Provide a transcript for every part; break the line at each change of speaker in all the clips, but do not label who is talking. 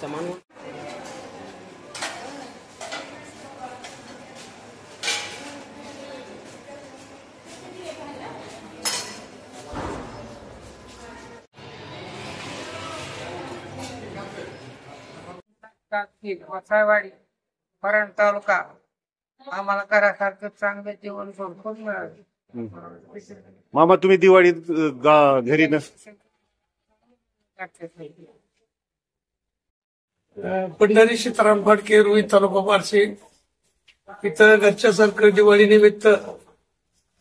समान
वसायवाडी परंड तालुका आम्हाला घरासारखं चांगलं जेवण भरपूर मिळालं।
मामा तुम्ही दिवाळीत घरी नस
पंढरी सीताराम फडके रुई तालुका बार्शी इथं घरच्यासारखं दिवाळी निमित्त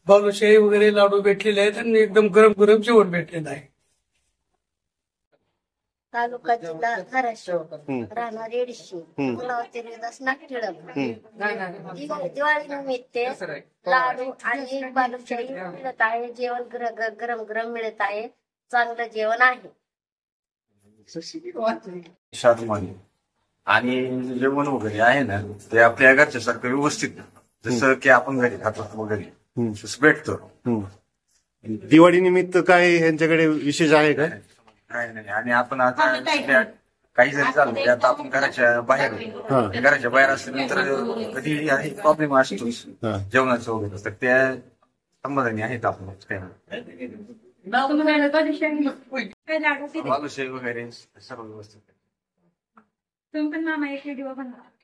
बालुशाही वगैरे लाडू भेटलेले आहेत आणि एकदम गरम गरम जेवण भेटलेलं आहे।
तालुका जिल्हा धाराशिव राहणार येडशी गुलावती रोहिदास नागठिळक दिवाळी निमित्त लाडू आणि बालुशाही मिळत आहे। जेवण गरम गरम मिळत आहे। चांगलं जेवण आहे।
आणि जेवण वगैरे आहे ना ते आपल्या घरच्या सारखं व्यवस्थित जसं की आपण घरी खातो वगैरे तसं भेटतो।
दिवाळी निमित्त काय यांच्याकडे विशेष आहे काय?
काय नाही। आणि आपण आता सध्या काही जरी चाललो आता आपण घराच्या बाहेर असल्यानंतर कधी आहे प्रॉब्लेम असतो जेवणाचं वगैरे तर त्या समाधानी आहेत आपण काय बालुशाही वगैरे सर्व व्यवस्थित।
तुम्ही पण मामा एक व्हिडिओ बनवा।